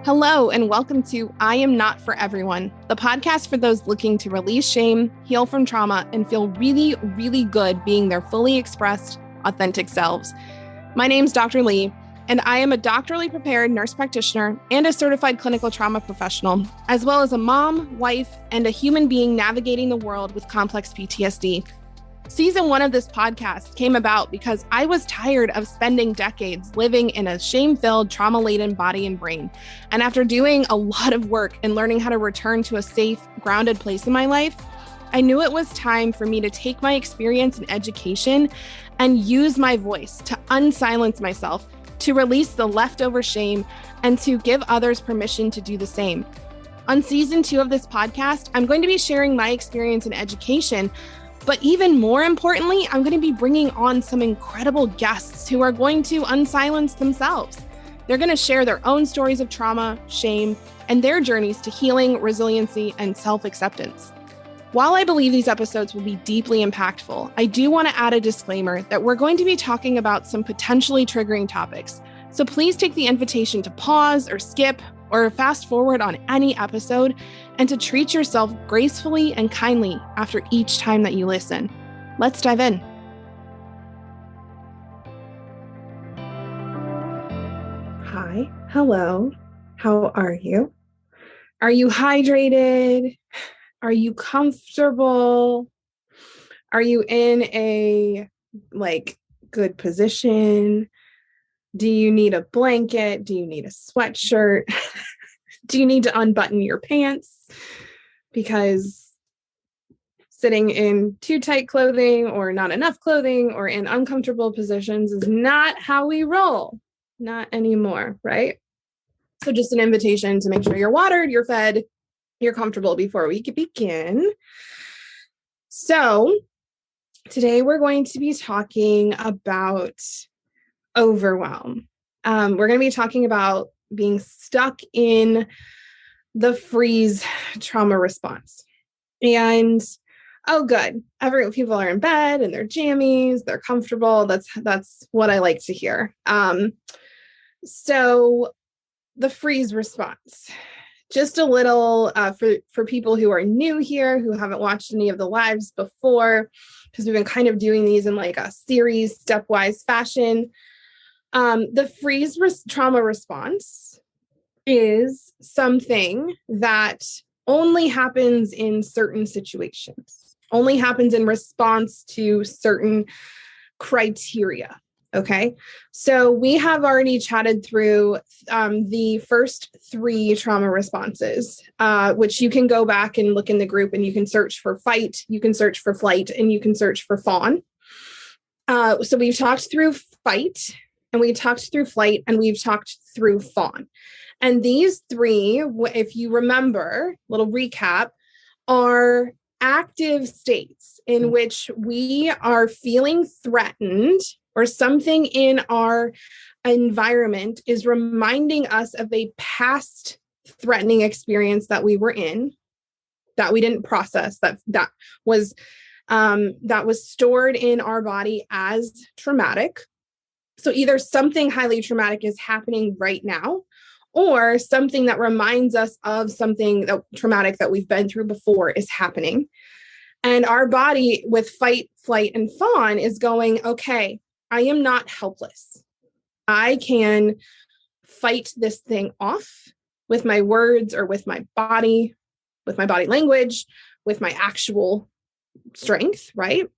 Hello, and welcome to I Am Not For Everyone, the podcast for those looking to release shame, heal from trauma, and feel really, really good being their fully expressed, authentic selves. My name's Dr. Lee, and I am a doctorally prepared nurse practitioner and a certified clinical trauma professional, as well as a mom, wife, and a human being navigating the world with complex PTSD. Season 1 of this podcast came about because I was tired of spending decades living in a shame-filled, trauma-laden body and brain. And after doing a lot of work and learning how to return to a safe, grounded place in my life, I knew it was time for me to take my experience in education and use my voice to unsilence myself, to release the leftover shame, and to give others permission to do the same. On Season 2 of this podcast, I'm going to be sharing my experience in education. But even more importantly, I'm going to be bringing on some incredible guests who are going to unsilence themselves. They're going to share their own stories of trauma, shame, and their journeys to healing, resiliency, and self-acceptance. While I believe these episodes will be deeply impactful, I do want to add a disclaimer that we're going to be talking about some potentially triggering topics. So please take the invitation to pause or skip or fast forward on any episode, and to treat yourself gracefully and kindly after each time that you listen. Let's dive in. Hi, hello, how are you? Are you hydrated? Are you comfortable? Are you in a good position? Do you need a blanket? Do you need a sweatshirt? Do you need to unbutton your pants? Because sitting in too tight clothing or not enough clothing or in uncomfortable positions is not how we roll. Not anymore, right? So just an invitation to make sure you're watered, you're fed, you're comfortable before we can begin. So today we're going to be talking about overwhelm. We're going to be talking about being stuck in the freeze trauma response. And good. People are in bed and they're jammies, they're comfortable. That's what I like to hear. So the freeze response, just a little for people who are new here, who haven't watched any of the lives before, because we've been kind of doing these in like a series stepwise fashion. The freeze trauma response is something that only happens in certain situations, only happens in response to certain criteria. Okay. So we have already chatted through the first 3 trauma responses, which you can go back and look in the group and you can search for fight, you can search for flight, and you can search for fawn. So we've talked through fight, and we talked through flight, and we've talked through fawn. And these 3, if you remember, little recap, are active states in which we are feeling threatened or something in our environment is reminding us of a past threatening experience that we were in, that we didn't process, that was stored in our body as traumatic. So either something highly traumatic is happening right now, or something that reminds us of something traumatic that we've been through before is happening. And our body with fight, flight, and fawn is going, okay, I am not helpless. I can fight this thing off with my words or with my body language, with my actual strength, right?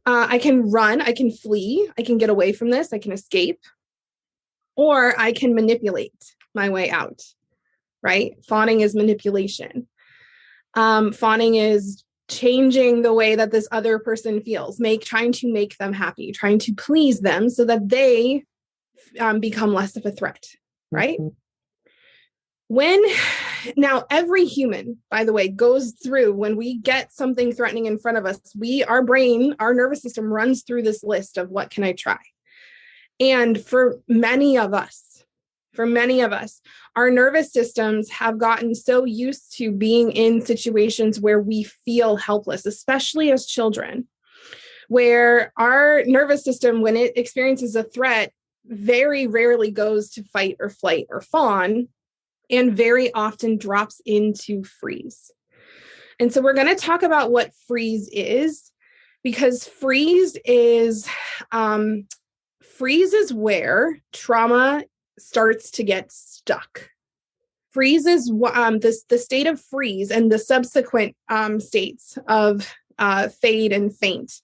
I can run, I can flee, I can get away from this, I can escape, or I can manipulate my way out, right? Fawning is manipulation. Fawning is changing the way that this other person feels, trying to make them happy, trying to please them so that they become less of a threat, right? Mm-hmm. Now every human, by the way, goes through, when we get something threatening in front of us, our brain, our nervous system runs through this list of what can I try? And for many of us, our nervous systems have gotten so used to being in situations where we feel helpless, especially as children, where our nervous system, when it experiences a threat, very rarely goes to fight or flight or fawn. and very often drops into freeze. And so we're going to talk about what freeze is, because freeze is where trauma starts to get stuck. Freeze is the state of freeze and the subsequent states of fade and faint.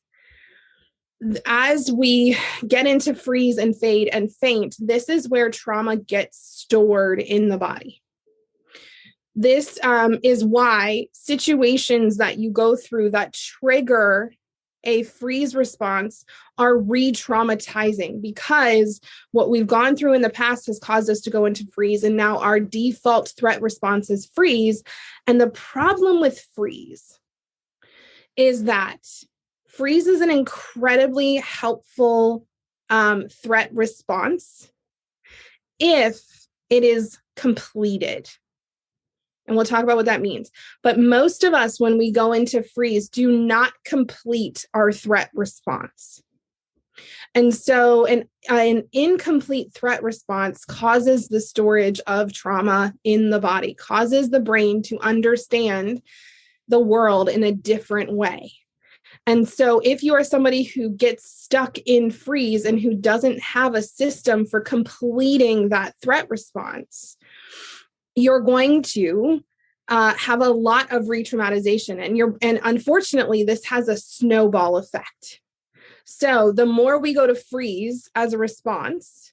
As we get into freeze and fade and faint, this is where trauma gets stored in the body. This is why situations that you go through that trigger a freeze response are re-traumatizing, because what we've gone through in the past has caused us to go into freeze, and now our default threat response is freeze. And the problem with freeze is that freeze is an incredibly helpful threat response if it is completed. And we'll talk about what that means. But most of us, when we go into freeze, do not complete our threat response. And so an incomplete threat response causes the storage of trauma in the body, causes the brain to understand the world in a different way. And so if you are somebody who gets stuck in freeze and who doesn't have a system for completing that threat response, you're going to have a lot of re-traumatization. And unfortunately, this has a snowball effect. So the more we go to freeze as a response,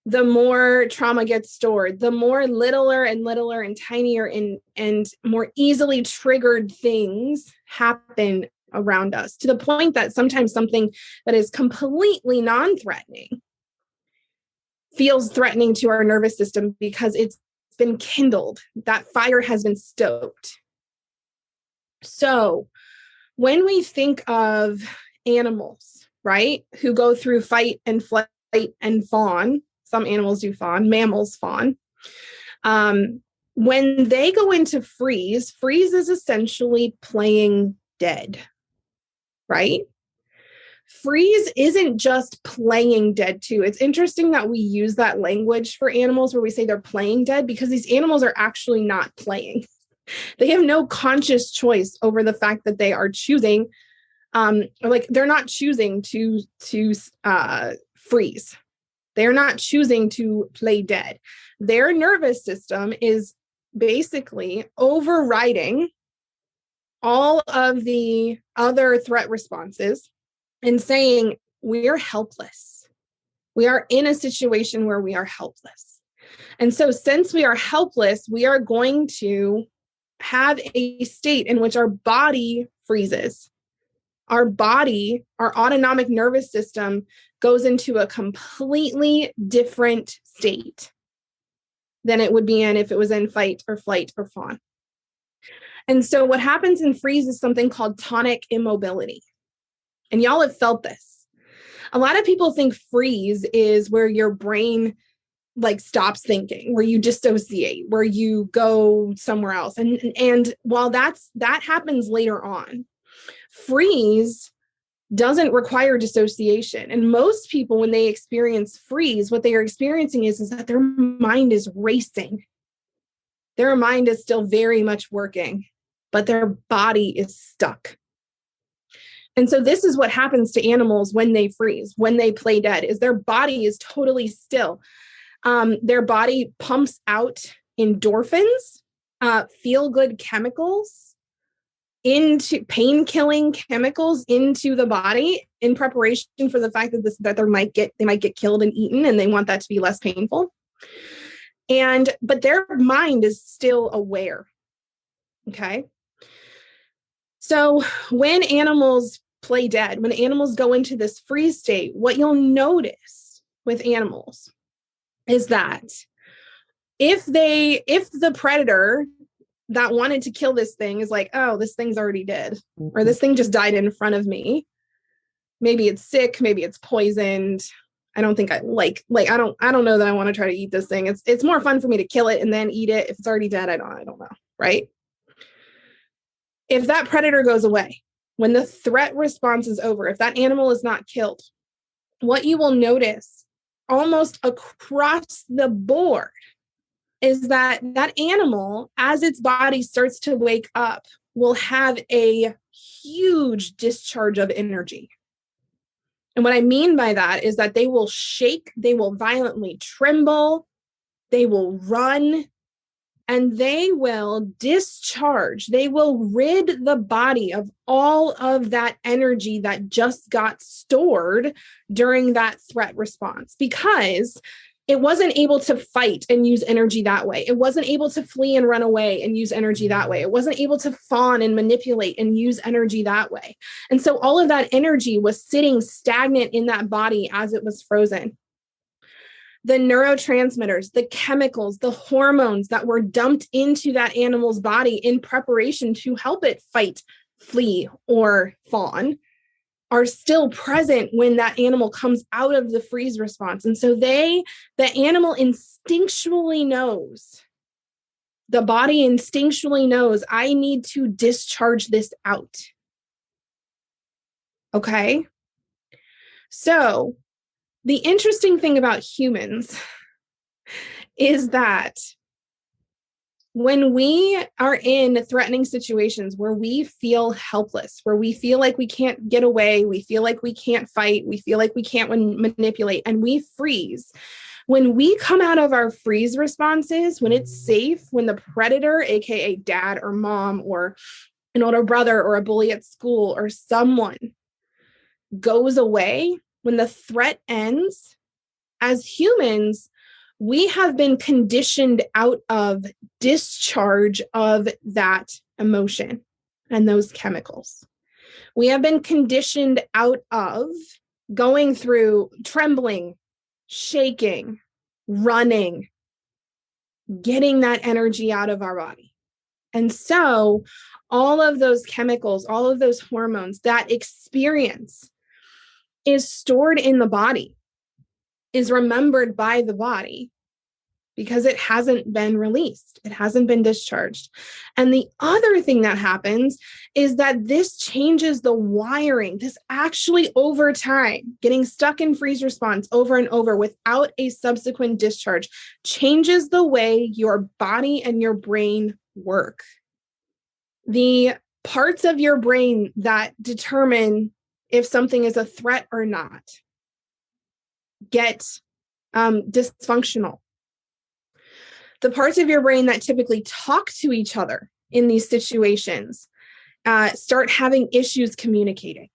the more trauma gets stored, the more littler and tinier and more easily triggered things happen around us, to the point that sometimes something that is completely non-threatening feels threatening to our nervous system because it's been kindled. That fire has been stoked. So when we think of animals, right, who go through fight and flight and fawn, some animals do fawn, mammals fawn. When they go into freeze, freeze is essentially playing dead, right? Freeze isn't just playing dead too. It's interesting that we use that language for animals where we say they're playing dead, because these animals are actually not playing. They have no conscious choice over the fact that they are choosing, they're not choosing to freeze. They're not choosing to play dead. Their nervous system is basically overriding all of the other threat responses and saying, we're helpless. We are in a situation where we are helpless. And so since we are helpless, we are going to have a state in which our body freezes. Our body, our autonomic nervous system, goes into a completely different state than it would be in if it was in fight or flight or fawn. And so what happens in freeze is something called tonic immobility. And y'all have felt this. A lot of people think freeze is where your brain stops thinking, where you dissociate, where you go somewhere else. And while that happens later on, freeze doesn't require dissociation. And most people, when they experience freeze, what they are experiencing is that their mind is racing. Their mind is still very much working, but their body is stuck. And so this is what happens to animals when they freeze, when they play dead, is their body is totally still. Their body pumps out endorphins, feel-good chemicals, into pain-killing chemicals into the body in preparation for the fact that they might get killed and eaten, and they want that to be less painful. But their mind is still aware. Okay. So when animals play dead, when animals go into this freeze state, what you'll notice with animals is that if the predator that wanted to kill this thing is like, oh, this thing's already dead, or this thing just died in front of me, maybe it's sick, maybe it's poisoned, I don't think I I don't know that I want to try to eat this thing. It's more fun for me to kill it and then eat it. If it's already dead, I don't know, right? If that predator goes away, when the threat response is over, if that animal is not killed, what you will notice almost across the board is that that animal, as its body starts to wake up, will have a huge discharge of energy. And what I mean by that is that they will shake, they will violently tremble, they will run, and they will discharge. They will rid the body of all of that energy that just got stored during that threat response, because it wasn't able to fight and use energy that way. It wasn't able to flee and run away and use energy that way. It wasn't able to fawn and manipulate and use energy that way. And so all of that energy was sitting stagnant in that body as it was frozen. The neurotransmitters, the chemicals, the hormones that were dumped into that animal's body in preparation to help it fight, flee, or fawn are still present when that animal comes out of the freeze response. And so the animal instinctually knows, the body instinctually knows, I need to discharge this out. Okay? So the interesting thing about humans is that when we are in threatening situations where we feel helpless, where we feel like we can't get away, we feel like we can't fight, we feel like we can't manipulate, and we freeze, when we come out of our freeze responses, when it's safe, when the predator, aka dad or mom or an older brother or a bully at school or someone, goes away, when the threat ends, as humans, we have been conditioned out of discharge of that emotion and those chemicals. We have been conditioned out of going through trembling, shaking, running, getting that energy out of our body. And so all of those chemicals, all of those hormones, that experience is stored in the body, is remembered by the body, because it hasn't been released. It hasn't been discharged. And the other thing that happens is that this changes the wiring. This actually, over time, getting stuck in freeze response over and over without a subsequent discharge, changes the way your body and your brain work. The parts of your brain that determine if something is a threat or not get dysfunctional. The parts of your brain that typically talk to each other in these situations start having issues communicating.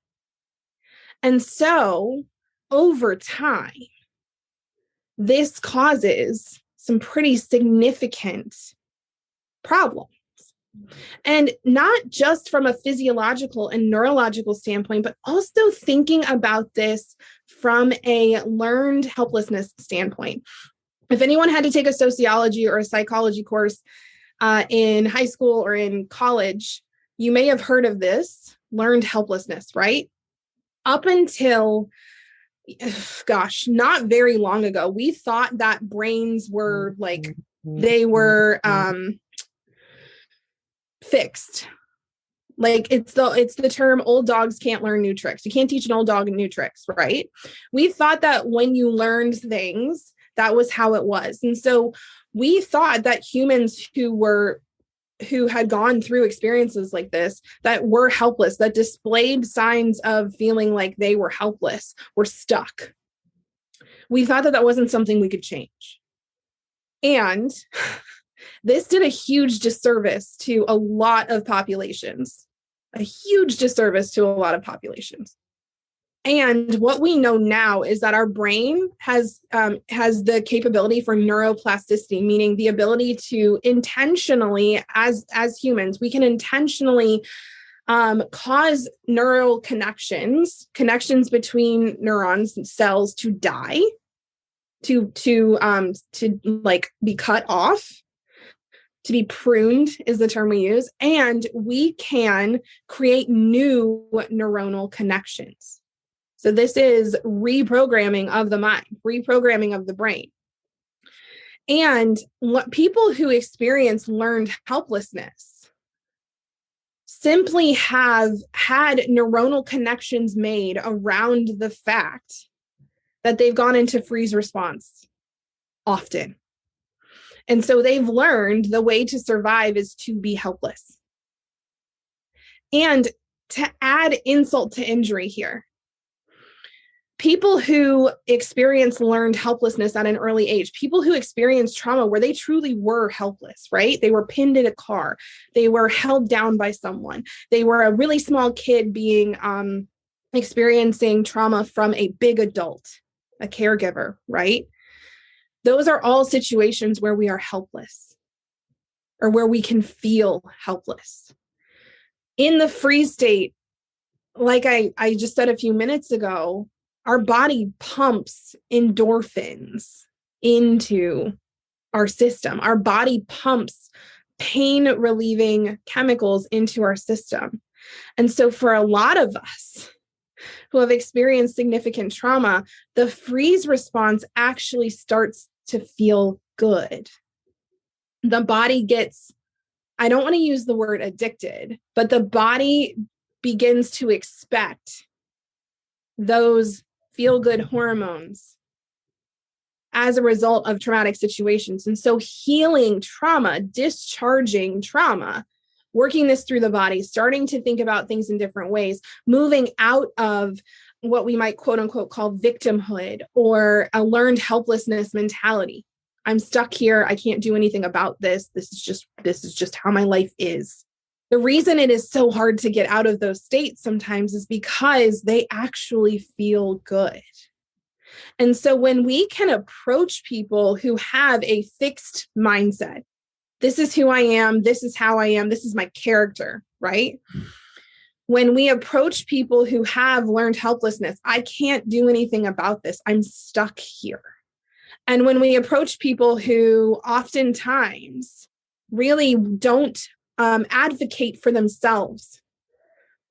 And so over time, this causes some pretty significant problems. And not just from a physiological and neurological standpoint, but also thinking about this from a learned helplessness standpoint. If anyone had to take a sociology or a psychology course in high school or in college, you may have heard of this, learned helplessness, right? Up until, not very long ago, we thought that brains were like, they were fixed. Like it's the term, old dogs can't learn new tricks. You can't teach an old dog new tricks, right? We thought that when you learned things, that was how it was. And so we thought that humans who had gone through experiences like this, that were helpless, that displayed signs of feeling like they were helpless, were stuck. We thought that that wasn't something we could change. And this did a huge disservice to a lot of populations, And what we know now is that our brain has the capability for neuroplasticity, meaning the ability to intentionally, as humans, we can intentionally cause neural connections between neurons and cells to die, to like be cut off, to be pruned is the term we use, and we can create new neuronal connections. So this is reprogramming of the mind, reprogramming of the brain. And what people who experience learned helplessness simply have had neuronal connections made around the fact that they've gone into freeze response often. And so they've learned the way to survive is to be helpless. And to add insult to injury here, people who experience learned helplessness at an early age, people who experience trauma where they truly were helpless, right? They were pinned in a car. They were held down by someone. They were a really small kid being experiencing trauma from a big adult, a caregiver, right? Those are all situations where we are helpless or where we can feel helpless. In the freeze state, like I just said a few minutes ago, our body pumps endorphins into our system. Our body pumps pain relieving chemicals into our system. And so for a lot of us who have experienced significant trauma, the freeze response actually starts to feel good. The body gets, I don't want to use the word addicted, but the body begins to expect those feel-good hormones as a result of traumatic situations. And so healing trauma, discharging trauma, working this through the body, starting to think about things in different ways, moving out of what we might quote unquote call victimhood or a learned helplessness mentality. I'm stuck here. I can't do anything about this. This is just how my life is. The reason it is so hard to get out of those states sometimes is because they actually feel good. And so when we can approach people who have a fixed mindset, this is who I am, this is how I am, this is my character, right? When we approach people who have learned helplessness, I can't do anything about this, I'm stuck here. And when we approach people who oftentimes really don't advocate for themselves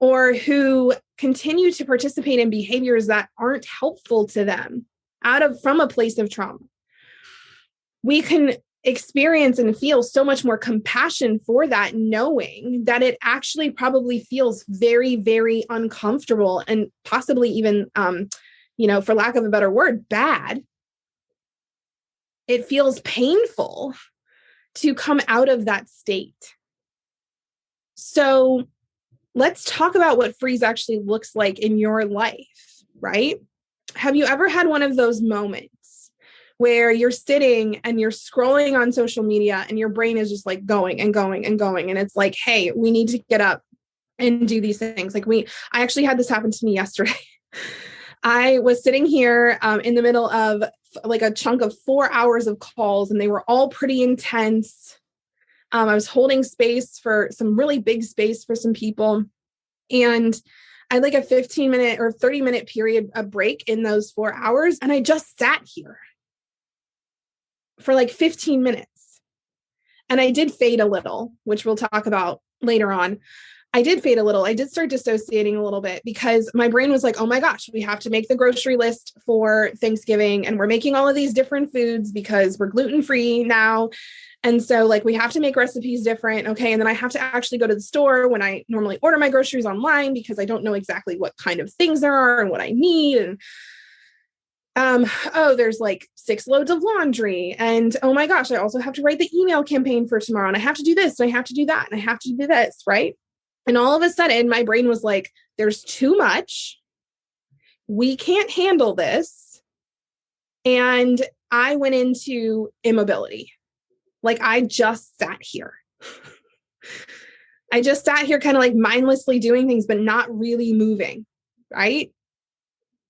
or who continue to participate in behaviors that aren't helpful to them from a place of trauma, we can experience and feel so much more compassion for that, knowing that it actually probably feels very, very uncomfortable and possibly even, for lack of a better word, bad. It feels painful to come out of that state. So let's talk about what freeze actually looks like in your life, right? Have you ever had one of those moments where you're sitting and you're scrolling on social media and your brain is just like going and going and going? And it's like, hey, we need to get up and do these things. I actually had this happen to me yesterday. I was sitting here in the middle of like a chunk of 4 hours of calls, and they were all pretty intense. I was holding space for some really big space for some people. And I had like a 15-minute or 30-minute period, a break in those 4 hours. And I just sat here for like 15 minutes. And I did fade a little, which we'll talk about later on. I did fade a little. I did start dissociating a little bit because my brain was like, oh my gosh, we have to make the grocery list for Thanksgiving. And we're making all of these different foods because we're gluten-free now. And so like, we have to make recipes different. Okay. And then I have to actually go to the store when I normally order my groceries online because I don't know exactly what kind of things there are and what I need. And there's like 6 loads of laundry. And oh my gosh, I also have to write the email campaign for tomorrow. And I have to do this. And I have to do that. And I have to do this. Right. And all of a sudden my brain was like, there's too much. We can't handle this. And I went into immobility. Like I just sat here. I just sat here kind of like mindlessly doing things, but not really moving, right?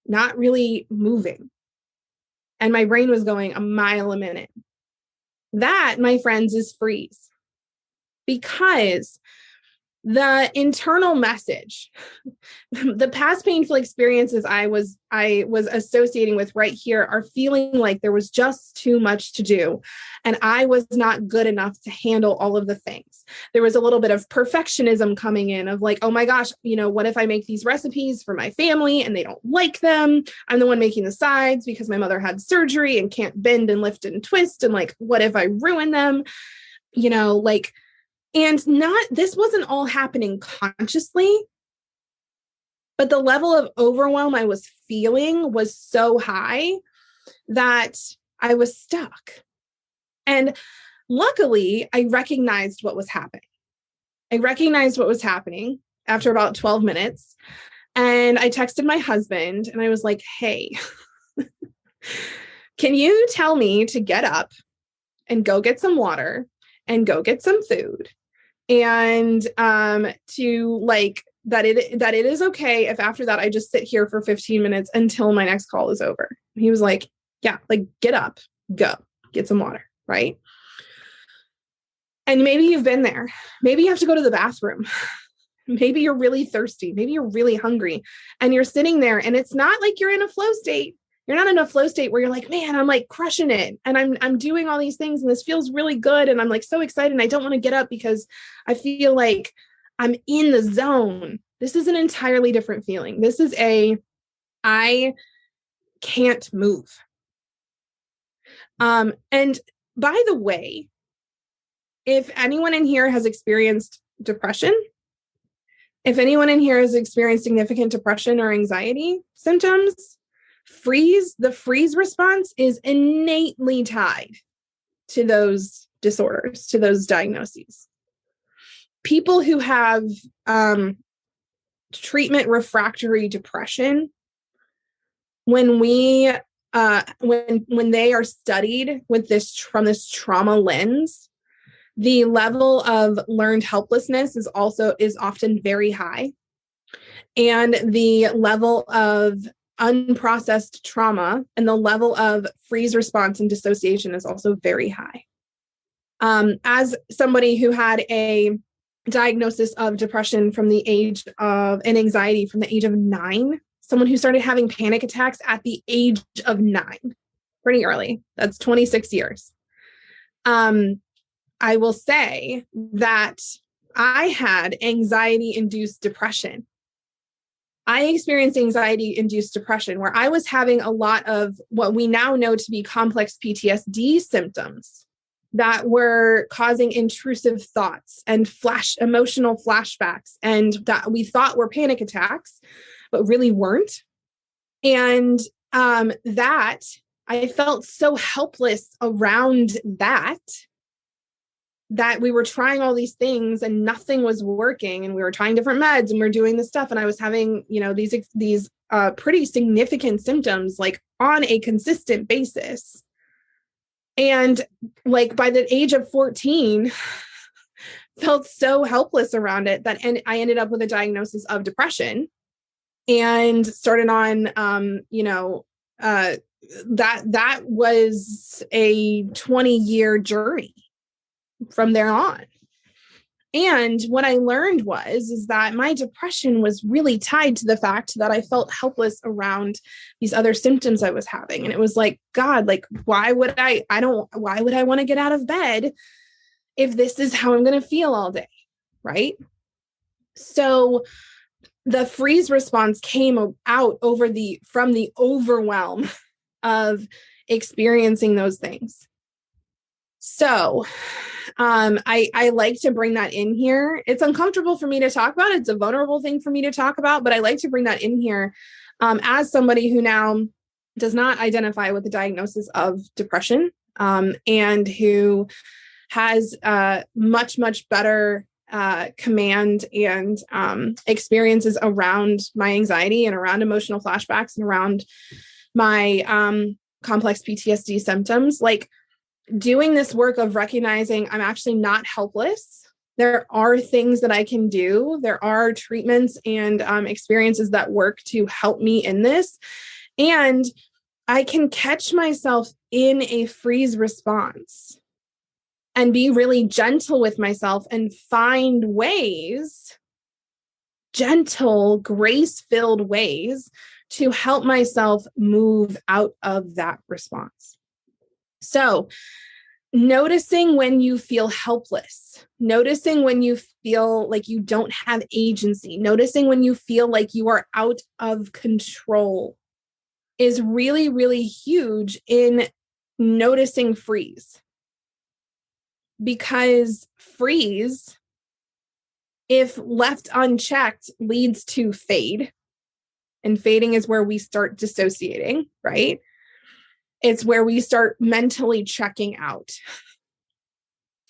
Not really moving. And my brain was going a mile a minute. That, my friends, is freeze. Because the internal message, the past painful experiences I was associating with right here are feeling like there was just too much to do. And I was not good enough to handle all of the things. There was a little bit of perfectionism coming in of like, oh my gosh, what if I make these recipes for my family and they don't like them? I'm the one making the sides because my mother had surgery and can't bend and lift and twist. And like, what if I ruin them? And this wasn't all happening consciously, but the level of overwhelm I was feeling was so high that I was stuck. And Luckily, I recognized what was happening. After about 12 minutes. And I texted my husband and I was like, hey, can you tell me to get up and go get some water and go get some food? And to like that it is okay if after that I just sit here for 15 minutes until my next call is over. He was like, yeah, like get up, go get some water, right? And maybe you've been there. Maybe you have to go to the bathroom. Maybe you're really thirsty. Maybe you're really hungry and you're sitting there and it's not like you're in a flow state. You're not in a flow state where you're like, man, I'm like crushing it. And I'm doing all these things and this feels really good. And I'm like so excited. And I don't want to get up because I feel like I'm in the zone. This is an entirely different feeling. This is I can't move. And by the way, if anyone in here has experienced depression, if anyone in here has experienced significant depression or anxiety symptoms, the freeze response is innately tied to those disorders, to those diagnoses. People who have treatment refractory depression, when they are studied with this from this trauma lens, the level of learned helplessness is often very high. And the level of unprocessed trauma and the level of freeze response and dissociation is also very high. As somebody who had a diagnosis of depression and anxiety from the age of 9, someone who started having panic attacks at the age of 9, pretty early, that's 26 years. I will say that I had anxiety-induced depression. I experienced anxiety-induced depression where I was having a lot of what we now know to be complex PTSD symptoms that were causing intrusive thoughts and emotional flashbacks, and that we thought were panic attacks, but really weren't. And that I felt so helpless around that we were trying all these things and nothing was working, and we were trying different meds and we were doing this stuff. And I was having, these pretty significant symptoms like on a consistent basis. And like by the age of 14, felt so helpless around it that I ended up with a diagnosis of depression and started on, that was a 20-year journey from there on. And what I learned is that my depression was really tied to the fact that I felt helpless around these other symptoms I was having. And it was like, God, like, why would I want to get out of bed if this is how I'm going to feel all day? Right. So the freeze response came out from the overwhelm of experiencing those things. So I like to bring that in here. It's uncomfortable for me to talk about. It's a vulnerable thing for me to talk about, but I like to bring that in here as somebody who now does not identify with the diagnosis of depression and who has much, much better command and experiences around my anxiety and around emotional flashbacks and around my complex PTSD symptoms. Like, doing this work of recognizing I'm actually not helpless. There are things that I can do. There are treatments and experiences that work to help me in this. And I can catch myself in a freeze response and be really gentle with myself and find ways, gentle, grace-filled ways to help myself move out of that response. So noticing when you feel helpless, noticing when you feel like you don't have agency, noticing when you feel like you are out of control is really, really huge in noticing freeze. Because freeze, if left unchecked, leads to fade. And fading is where we start dissociating, right? It's where we start mentally checking out.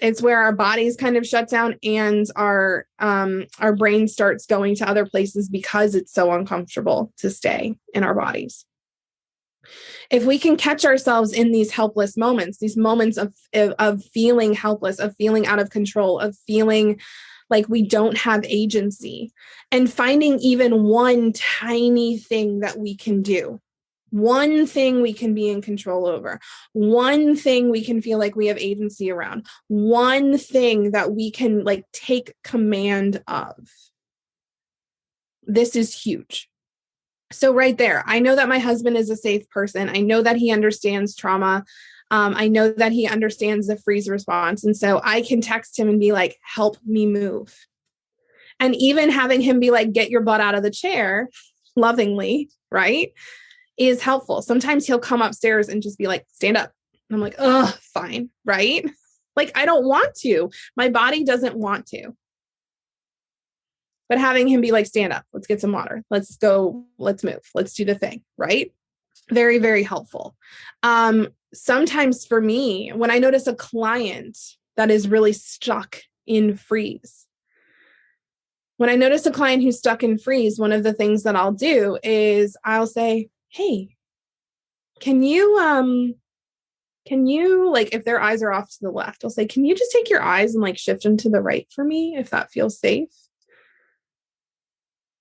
It's where our bodies kind of shut down and our brain starts going to other places because it's so uncomfortable to stay in our bodies. If we can catch ourselves in these helpless moments, these moments of feeling helpless, of feeling out of control, of feeling like we don't have agency, and finding even one tiny thing that we can do, one thing we can be in control over, one thing we can feel like we have agency around, one thing that we can like take command of. This is huge. So right there, I know that my husband is a safe person. I know that he understands trauma. I know that he understands the freeze response. And so I can text him and be like, help me move. And even having him be like, get your butt out of the chair lovingly, right, is helpful. Sometimes he'll come upstairs and just be like, stand up. And I'm like, oh, fine, right? Like, I don't want to. My body doesn't want to. But having him be like, stand up, let's get some water. Let's go, let's move, let's do the thing, right? Very, very helpful. Sometimes for me, when I notice a client that is really stuck in freeze, when I notice a client who's stuck in freeze, one of the things that I'll do is I'll say, hey, can you like, if their eyes are off to the left, I'll say, can you just take your eyes and like shift them to the right for me if that feels safe?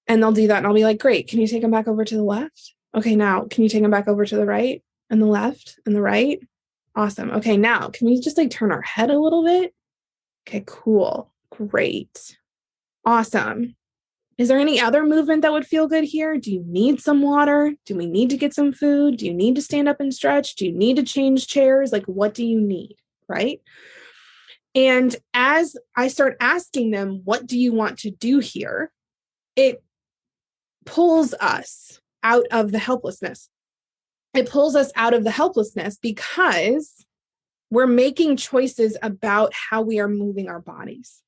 And they'll do that. And I'll be like, great. Can you take them back over to the left? Okay, now can you take them back over to the right and the left and the right? Awesome. Okay, now can we just like turn our head a little bit? Okay, cool. Great. Awesome. Is there any other movement that would feel good here? Do you need some water? Do we need to get some food? Do you need to stand up and stretch? Do you need to change chairs? Like, what do you need? Right? And as I start asking them, what do you want to do here? It pulls us out of the helplessness. It pulls us out of the helplessness because we're making choices about how we are moving our bodies.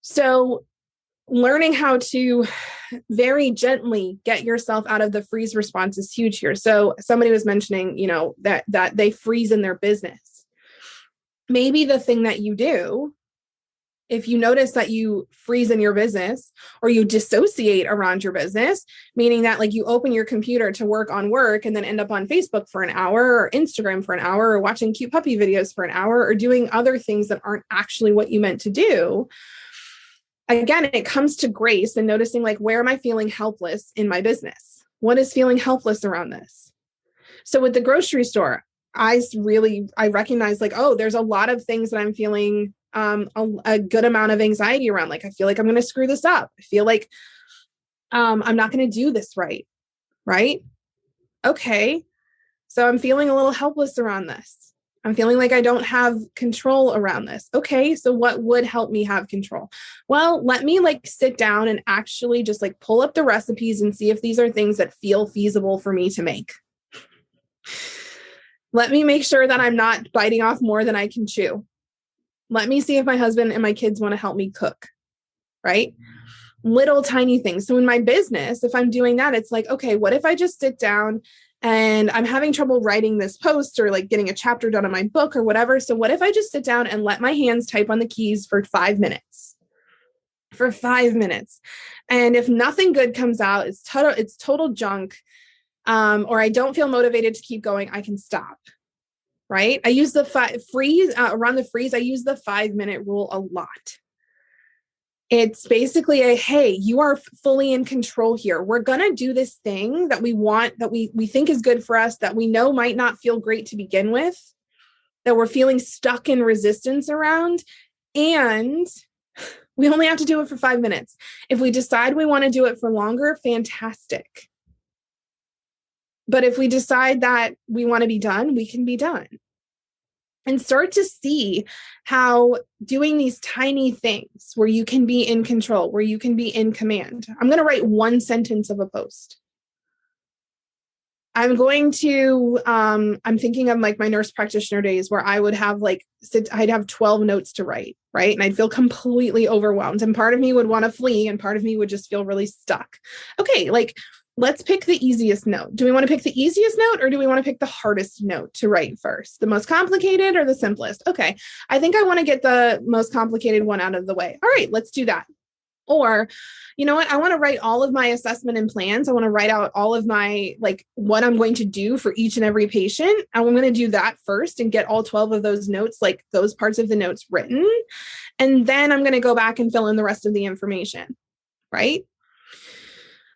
So learning how to very gently get yourself out of the freeze response is huge here. So somebody was mentioning, that they freeze in their business. Maybe the thing that you do, if you notice that you freeze in your business or you dissociate around your business, meaning that like you open your computer to work on work and then end up on Facebook for an hour or Instagram for an hour or watching cute puppy videos for an hour or doing other things that aren't actually what you meant to do. Again, it comes to grace and noticing like, where am I feeling helpless in my business? What is feeling helpless around this? So with the grocery store, I recognize like, oh, there's a lot of things that I'm feeling a good amount of anxiety around. Like, I feel like I'm going to screw this up. I feel like I'm not going to do this right. Right? Okay. So I'm feeling a little helpless around this. I'm feeling like I don't have control around this. Okay. So what would help me have control? Well, let me like sit down and actually just like pull up the recipes and see if these are things that feel feasible for me to make. Let me make sure that I'm not biting off more than I can chew. Let me see if my husband and my kids want to help me cook, right? Little tiny things. So in my business, if I'm doing that, it's like, okay, what if I just sit down and I'm having trouble writing this post or like getting a chapter done on my book or whatever. So what if I just sit down and let my hands type on the keys for 5 minutes? For 5 minutes. And if nothing good comes out, it's total junk, or I don't feel motivated to keep going, I can stop. Right? I use the around the freeze. I use the 5-minute rule a lot. It's basically hey, you are fully in control here. We're going to do this thing that we want, that we think is good for us, that we know might not feel great to begin with, that we're feeling stuck in resistance around. And we only have to do it for 5 minutes. If we decide we want to do it for longer, fantastic. But if we decide that we want to be done, we can be done. And start to see how doing these tiny things where you can be in control, where you can be in command. I'm going to write one sentence of a post. I'm thinking of like my nurse practitioner days where I would have I'd have 12 notes to write, right? And I'd feel completely overwhelmed. And part of me would want to flee and part of me would just feel really stuck. Okay, like let's pick the easiest note. Do we want to pick the easiest note or do we want to pick the hardest note to write first? The most complicated or the simplest? Okay, I think I want to get the most complicated one out of the way. All right, let's do that. Or, you know what? I want to write all of my assessment and plans. I want to write out all of my, like, what I'm going to do for each and every patient. And I'm going to do that first and get all 12 of those notes, like those parts of the notes written. And then I'm going to go back and fill in the rest of the information, right?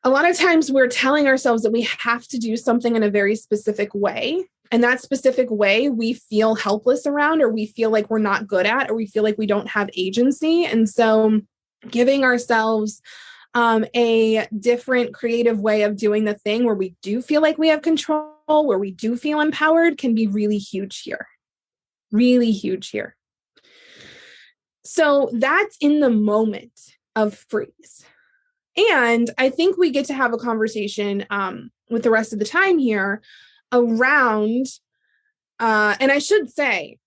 A lot of times we're telling ourselves that we have to do something in a very specific way. And that specific way we feel helpless around, or we feel like we're not good at, or we feel like we don't have agency. And so giving ourselves a different creative way of doing the thing where we do feel like we have control, where we do feel empowered, can be really huge here. Really huge here. So that's in the moment of freeze. And I think we get to have a conversation with the rest of the time here around, and I should say,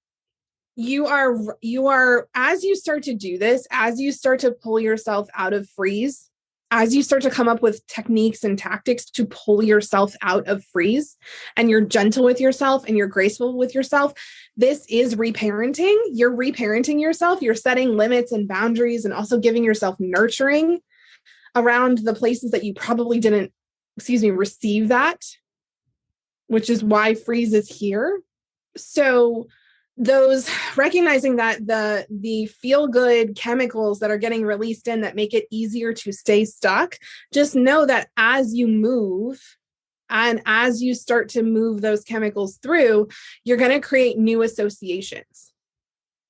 you are, as you start to do this, as you start to pull yourself out of freeze, as you start to come up with techniques and tactics to pull yourself out of freeze, and you're gentle with yourself and you're graceful with yourself, this is reparenting. You're reparenting yourself. You're setting limits and boundaries and also giving yourself nurturing around the places that you probably didn't, receive that, which is why freeze is here. So those, recognizing that the feel-good chemicals that are getting released in that make it easier to stay stuck, just know that as you move and as you start to move those chemicals through, you're going to create new associations.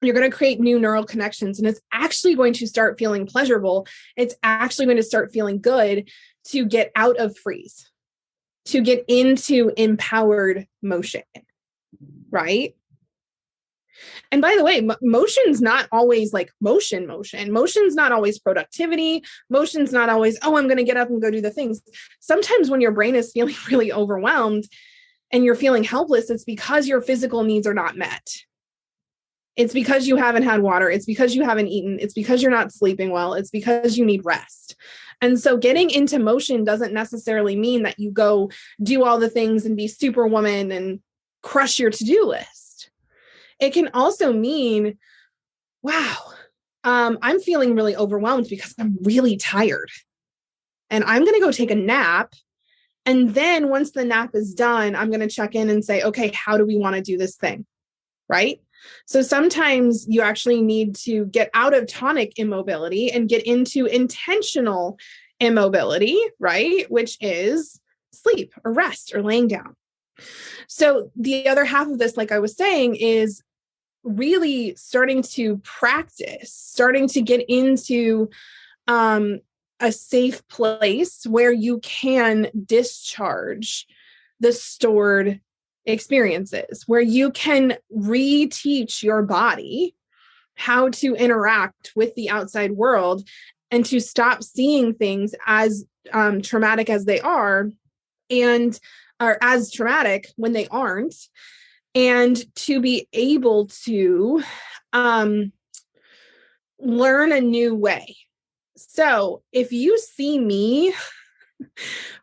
You're going to create new neural connections, and it's actually going to start feeling pleasurable. It's actually going to start feeling good to get out of freeze, to get into empowered motion, right? And by the way, motion's not always like motion. Motion's not always productivity. Motion's not always, oh, I'm going to get up and go do the things. Sometimes when your brain is feeling really overwhelmed and you're feeling helpless, it's because your physical needs are not met. It's because you haven't had water. It's because you haven't eaten. It's because you're not sleeping well. It's because you need rest. And so getting into motion doesn't necessarily mean that you go do all the things and be superwoman and crush your to-do list. It can also mean, wow, I'm feeling really overwhelmed because I'm really tired. And I'm going to go take a nap. And then once the nap is done, I'm going to check in and say, okay, how do we want to do this thing? Right? So sometimes you actually need to get out of tonic immobility and get into intentional immobility, right? Which is sleep or rest or laying down. So the other half of this, like I was saying, is really starting to practice, starting to get into a safe place where you can discharge the stored experiences, where you can reteach your body how to interact with the outside world and to stop seeing things as traumatic as they are, and or as traumatic when they aren't, and to be able to learn a new way. So if you see me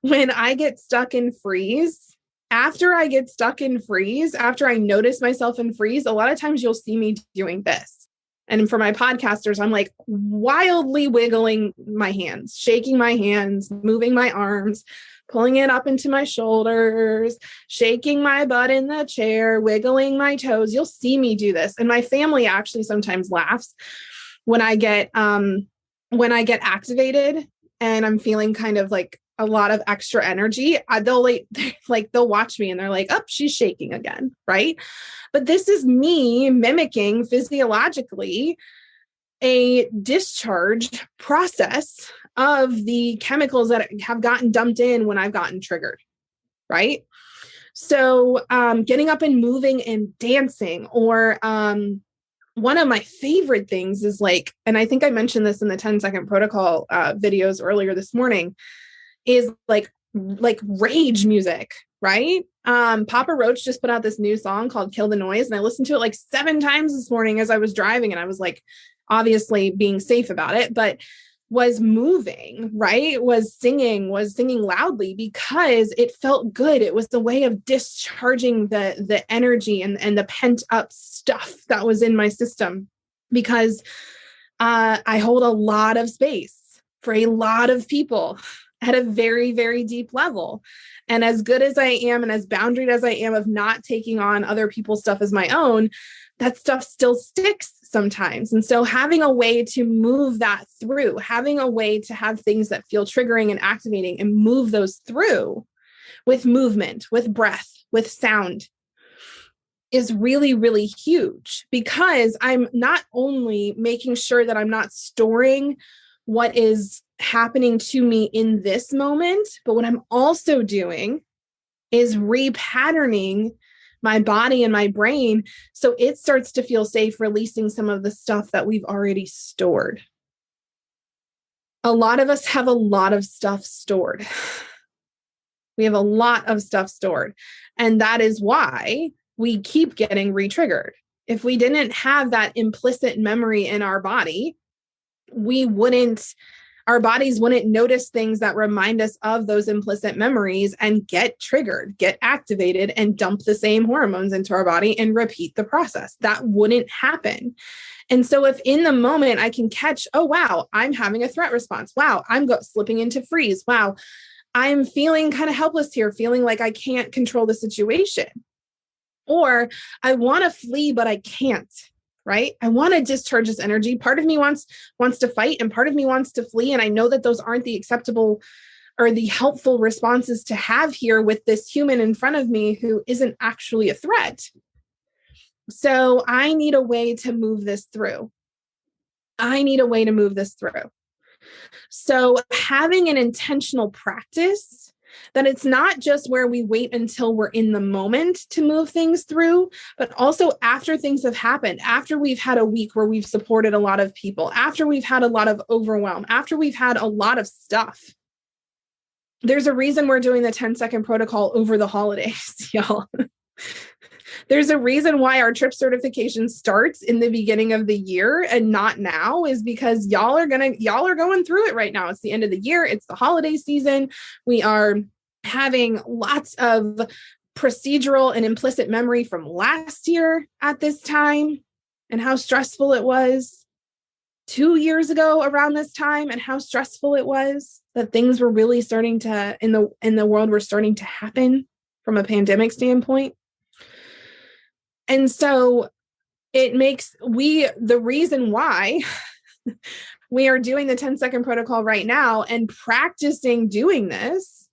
when I get stuck in freeze, after I get stuck in freeze, after I notice myself in freeze, a lot of times you'll see me doing this. And for my podcasters, I'm like wildly wiggling my hands, shaking my hands, moving my arms, pulling it up into my shoulders, shaking my butt in the chair, wiggling my toes. You'll see me do this. And my family actually sometimes laughs when I get activated and I'm feeling kind of like a lot of extra energy. They'll watch me and they're like, oh, she's shaking again, right? But this is me mimicking physiologically a discharge process of the chemicals that have gotten dumped in when I've gotten triggered, right? So getting up and moving and dancing, or one of my favorite things is like, and I think I mentioned this in the 10-second protocol videos earlier this morning, is like rage music, right? Papa Roach just put out this new song called Kill the Noise, and I listened to it like 7 times this morning as I was driving, and I was like, obviously being safe about it, but was moving, right? Was singing loudly because it felt good. It was the way of discharging the energy and the pent up stuff that was in my system, because I hold a lot of space for a lot of people at a very, very deep level. And as good as I am and as boundaried as I am of not taking on other people's stuff as my own, that stuff still sticks sometimes. And so having a way to move that through, having a way to have things that feel triggering and activating and move those through with movement, with breath, with sound is really, really huge, because I'm not only making sure that I'm not storing what is happening to me in this moment, but what I'm also doing is repatterning my body and my brain so it starts to feel safe, releasing some of the stuff that we've already stored. A lot of us have a lot of stuff stored. We have a lot of stuff stored. And that is why we keep getting re-triggered. If we didn't have that implicit memory in our body, our bodies wouldn't notice things that remind us of those implicit memories and get triggered, get activated, and dump the same hormones into our body and repeat the process. That wouldn't happen. And so if in the moment I can catch, oh, wow, I'm having a threat response. Wow, I'm slipping into freeze. Wow, I'm feeling kind of helpless here, feeling like I can't control the situation. Or I want to flee, but I can't. Right? I want to discharge this energy. Part of me wants to fight, and part of me wants to flee. And I know that those aren't the acceptable or the helpful responses to have here with this human in front of me who isn't actually a threat. So I need a way to move this through. So having an intentional practice that it's not just where we wait until we're in the moment to move things through, but also after things have happened, after we've had a week where we've supported a lot of people, after we've had a lot of overwhelm, after we've had a lot of stuff. There's a reason we're doing the 10-second protocol over the holidays, y'all. There's a reason why our trip certification starts in the beginning of the year and not now, is because y'all are going through it right now. It's the end of the year. It's the holiday season. We are having lots of procedural and implicit memory from last year at this time and how stressful it was 2 years ago around this time and how stressful it was that things were really starting to, in the world, were starting to happen from a pandemic standpoint. And so it makes the reason why we are doing the 10-second protocol right now and practicing doing this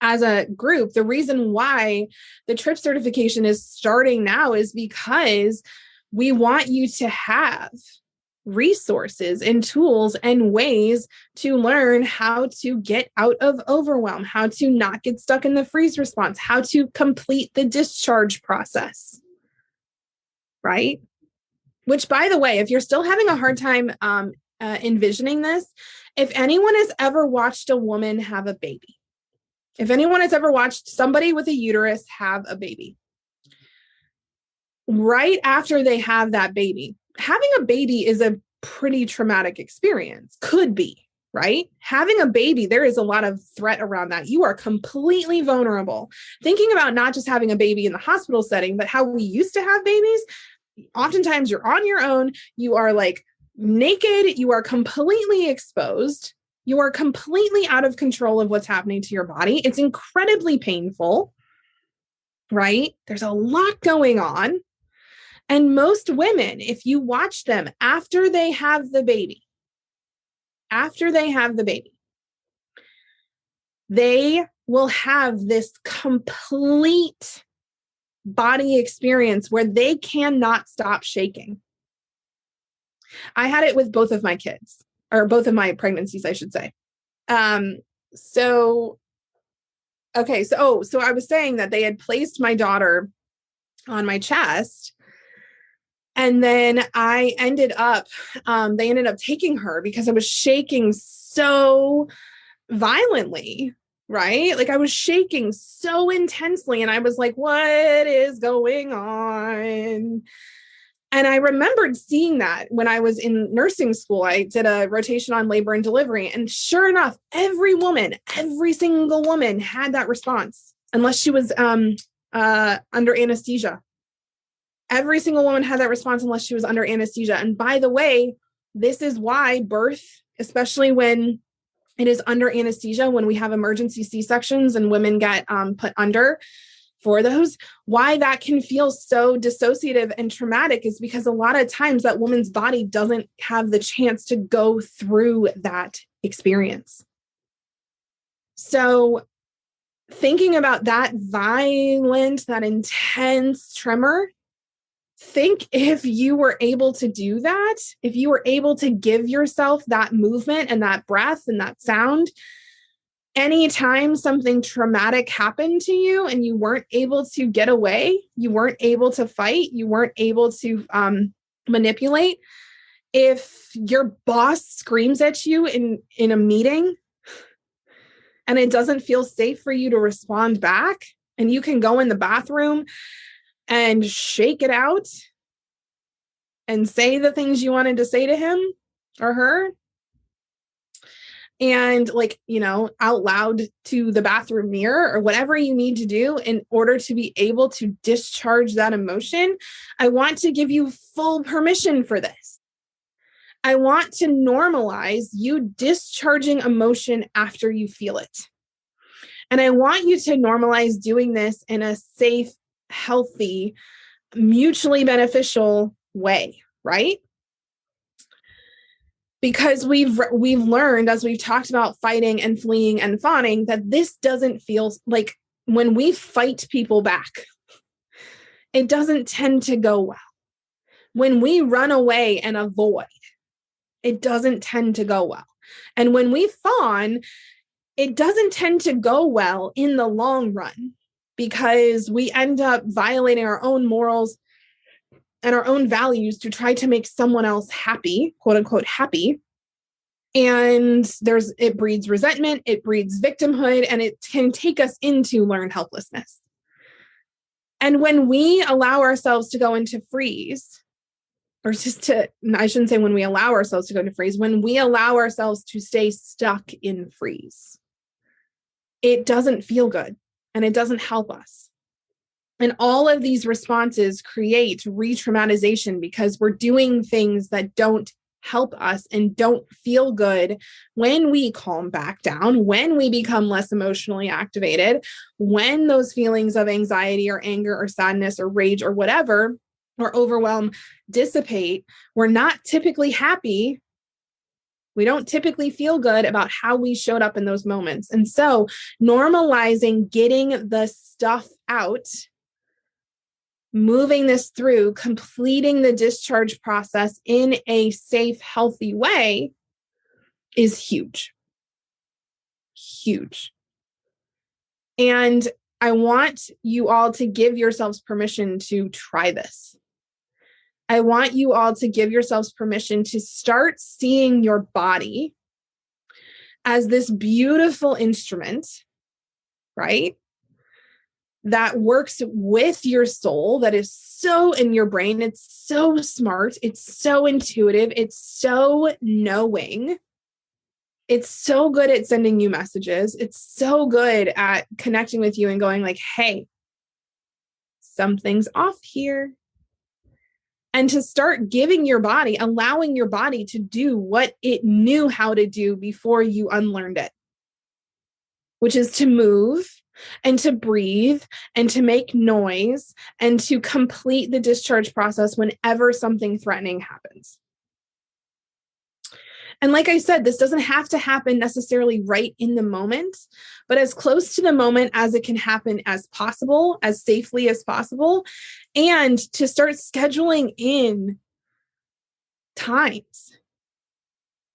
as a group, the reason why the trip certification is starting now is because we want you to have resources and tools and ways to learn how to get out of overwhelm, how to not get stuck in the freeze response, how to complete the discharge process. Right? Which, by the way, if you're still having a hard time envisioning this, if anyone has ever watched a woman have a baby, if anyone has ever watched somebody with a uterus have a baby, right after they have that baby, having a baby is a pretty traumatic experience. Could be, right? Having a baby, there is a lot of threat around that. You are completely vulnerable. Thinking about not just having a baby in the hospital setting, but how we used to have babies. Oftentimes you're on your own. You are like naked. You are completely exposed. You are completely out of control of what's happening to your body. It's incredibly painful, right? There's a lot going on. And most women, if you watch them after they have the baby, they will have this complete body experience where they cannot stop shaking. I had it with both of my kids, or both of my pregnancies, I should say. So I was saying that they had placed my daughter on my chest. And then they ended up taking her because I was shaking so violently, right? Like I was shaking so intensely and I was like, what is going on? And I remembered seeing that when I was in nursing school. I did a rotation on labor and delivery. And sure enough, every single woman had that response, unless she was under anesthesia. Every single woman had that response unless she was under anesthesia. And by the way, this is why birth, especially when it is under anesthesia, when we have emergency C-sections and women get put under for those, why that can feel so dissociative and traumatic is because a lot of times that woman's body doesn't have the chance to go through that experience. So thinking about that violent, that intense tremor, think if you were able to do that, if you were able to give yourself that movement and that breath and that sound, anytime something traumatic happened to you and you weren't able to get away, you weren't able to fight, you weren't able to manipulate, if your boss screams at you in a meeting and it doesn't feel safe for you to respond back, and you can go in the bathroom and shake it out and say the things you wanted to say to him or her, and out loud to the bathroom mirror or whatever you need to do in order to be able to discharge that emotion, I want to give you full permission for this. I want to normalize you discharging emotion after you feel it. And I want you to normalize doing this in a safe, healthy, mutually beneficial way, right? Because we've learned, as we've talked about fighting and fleeing and fawning, that this doesn't feel like, when we fight people back, it doesn't tend to go well. When we run away and avoid, it doesn't tend to go well. And when we fawn, it doesn't tend to go well in the long run, because we end up violating our own morals and our own values to try to make someone else happy, quote unquote, happy. And it breeds resentment, it breeds victimhood, and it can take us into learned helplessness. And when we allow ourselves to go into freeze, I shouldn't say when we allow ourselves to go into freeze, when we allow ourselves to stay stuck in freeze, it doesn't feel good and it doesn't help us. And all of these responses create re-traumatization because we're doing things that don't help us and don't feel good when we calm back down, when we become less emotionally activated, when those feelings of anxiety or anger or sadness or rage or whatever, or overwhelm dissipate. We're not typically happy. We don't typically feel good about how we showed up in those moments. And so normalizing getting the stuff out, moving this through, completing the discharge process in a safe, healthy way is huge. Huge. And I want you all to give yourselves permission to try this. I want you all to give yourselves permission to start seeing your body as this beautiful instrument, right? That works with your soul, that is so in your brain. It's so smart. It's so intuitive. It's so knowing. It's so good at sending you messages. It's so good at connecting with you and going like, hey, something's off here. And to start giving your body, allowing your body to do what it knew how to do before you unlearned it, which is to move and to breathe and to make noise and to complete the discharge process whenever something threatening happens. And like I said, this doesn't have to happen necessarily right in the moment, but as close to the moment as it can happen as possible, as safely as possible, and to start scheduling in times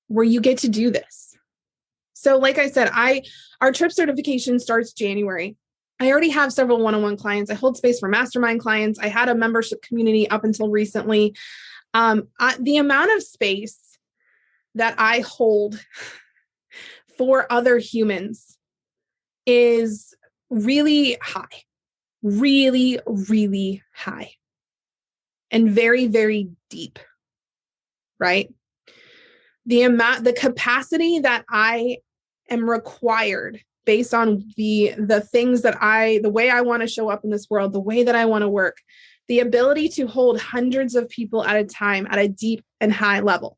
where you get to do this. So like I said, our TRIP certification starts January. I already have several one-on-one clients. I hold space for mastermind clients. I had a membership community up until recently. The amount of space that I hold for other humans is really high, really, really high. and very, very deep, right? The capacity that I am required based on the things that the way I want to show up in this world, the way that I want to work, the ability to hold hundreds of people at a time at a deep and high level,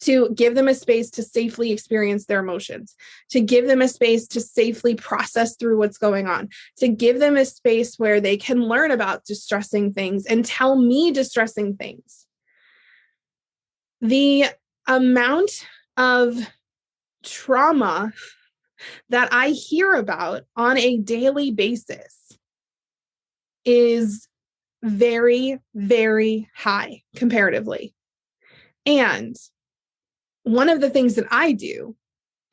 to give them a space to safely experience their emotions, to give them a space to safely process through what's going on, to give them a space where they can learn about distressing things and tell me distressing things. The amount of trauma that I hear about on a daily basis is very, very high comparatively. And one of the things that I do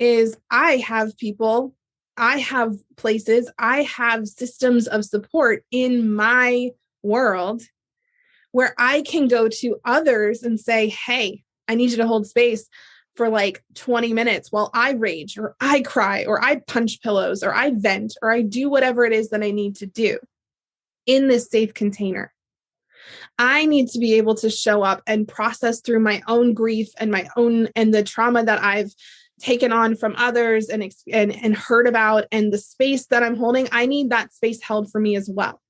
is I have people, I have places, I have systems of support in my world where I can go to others and say, hey, I need you to hold space for like 20 minutes while I rage or I cry or I punch pillows or I vent or I do whatever it is that I need to do in this safe container. I need to be able to show up and process through my own grief and the trauma that I've taken on from others and heard about, and the space that I'm holding. I need that space held for me as well.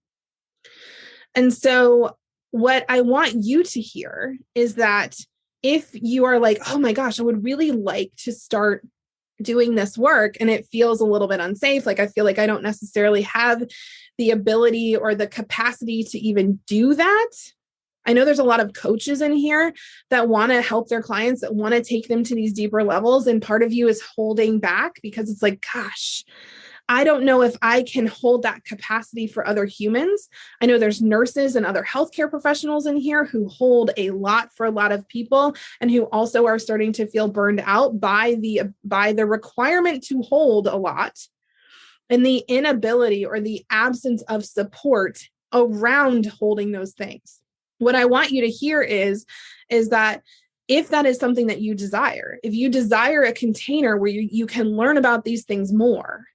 And so what I want you to hear is that if you are like, oh my gosh, I would really like to start doing this work and it feels a little bit unsafe, like I feel like I don't necessarily have the ability or the capacity to even do that. I know there's a lot of coaches in here that want to help their clients, that want to take them to these deeper levels. And part of you is holding back because it's like, gosh, I don't know if I can hold that capacity for other humans. I know there's nurses and other healthcare professionals in here who hold a lot for a lot of people and who also are starting to feel burned out by the requirement to hold a lot and the inability or the absence of support around holding those things. What I want you to hear is that if that is something that you desire, if you desire a container where you can learn about these things more,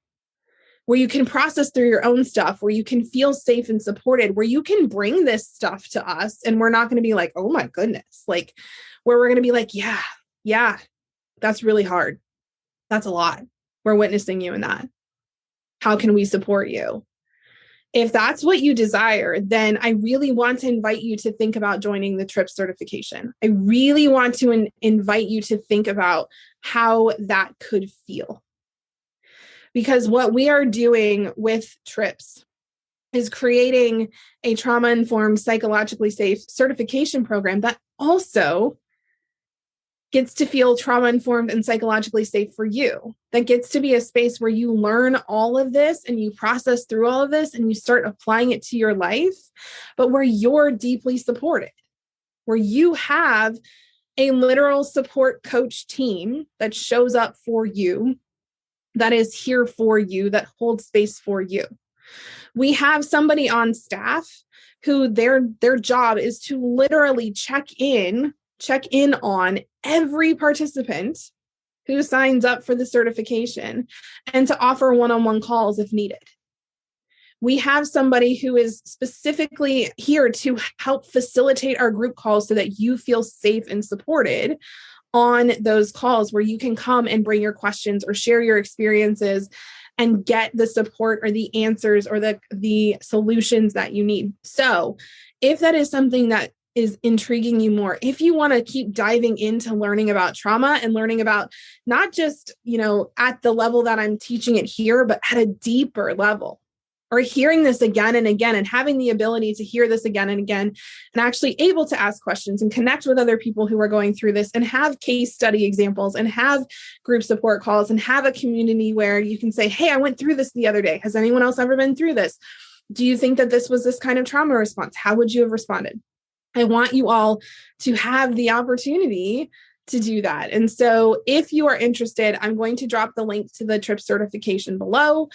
where you can process through your own stuff, where you can feel safe and supported, where you can bring this stuff to us and we're not going to be like, oh my goodness, like where we're going to be like, yeah, that's really hard. That's a lot. We're witnessing you in that. How can we support you? If that's what you desire, then I really want to invite you to think about joining the TRIPS certification. I really want to invite you to think about how that could feel. Because what we are doing with TRIPS is creating a trauma-informed, psychologically safe certification program that also gets to feel trauma-informed and psychologically safe for you. That gets to be a space where you learn all of this and you process through all of this and you start applying it to your life, but where you're deeply supported, where you have a literal support coach team that shows up for you, that is here for you, that holds space for you. We have somebody on staff who their job is to literally check in on every participant who signs up for the certification and to offer one-on-one calls if needed. We have somebody who is specifically here to help facilitate our group calls so that you feel safe and supported on those calls where you can come and bring your questions or share your experiences and get the support or the answers or the solutions that you need. So if that is something that is intriguing you more, if you want to keep diving into learning about trauma and learning about not just, at the level that I'm teaching it here, but at a deeper level, or hearing this again and again and having the ability to hear this again and again and actually able to ask questions and connect with other people who are going through this and have case study examples and have group support calls and have a community where you can say, hey, I went through this the other day. Has anyone else ever been through this? Do you think that this was this kind of trauma response? How would you have responded? I want you all to have the opportunity to do that. And so if you are interested, I'm going to drop the link to the TRIPS certification below.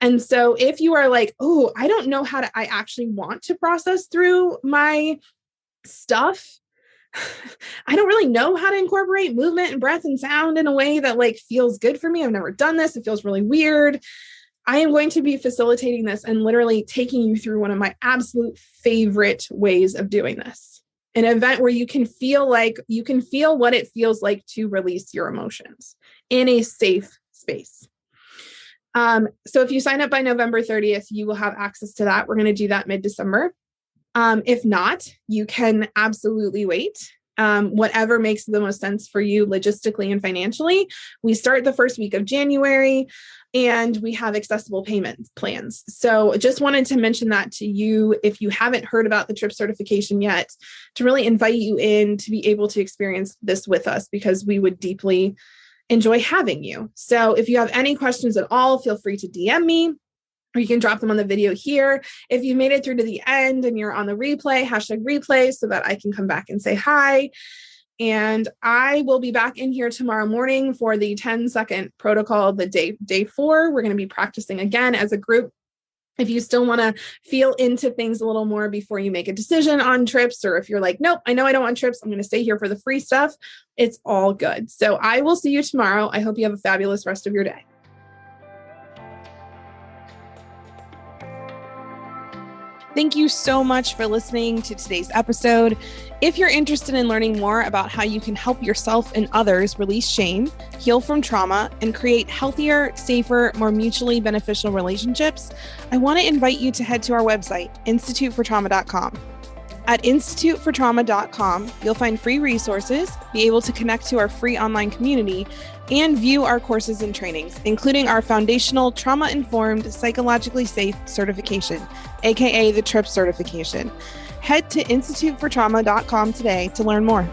And so if you are like, oh, I don't know I actually want to process through my stuff. I don't really know how to incorporate movement and breath and sound in a way that feels good for me. I've never done this. It feels really weird. I am going to be facilitating this and literally taking you through one of my absolute favorite ways of doing this. An event where you can feel what it feels like to release your emotions in a safe space. So if you sign up by November 30th, you will have access to that. We're going to do that mid-December. If not, you can absolutely wait. Whatever makes the most sense for you logistically and financially. We start the first week of January and we have accessible payment plans. So just wanted to mention that to you if you haven't heard about the TRIP certification yet, to really invite you in to be able to experience this with us, because we would deeply enjoy having you. So if you have any questions at all, feel free to DM me, or you can drop them on the video here. If you made it through to the end and you're on the replay, #replay, so that I can come back and say hi. And I will be back in here tomorrow morning for the 10-second protocol, the day 4. We're going to be practicing again as a group. If you still want to feel into things a little more before you make a decision on trips, or if you're like, nope, I know I don't want trips, I'm going to stay here for the free stuff, it's all good. So I will see you tomorrow. I hope you have a fabulous rest of your day. Thank you so much for listening to today's episode. If you're interested in learning more about how you can help yourself and others release shame, heal from trauma, and create healthier, safer, more mutually beneficial relationships, I want to invite you to head to our website, institutefortrauma.com. At institutefortrauma.com, you'll find free resources, be able to connect to our free online community, and view our courses and trainings, including our foundational trauma-informed, psychologically safe certification, aka the TRIP certification. Head to institutefortrauma.com today to learn more.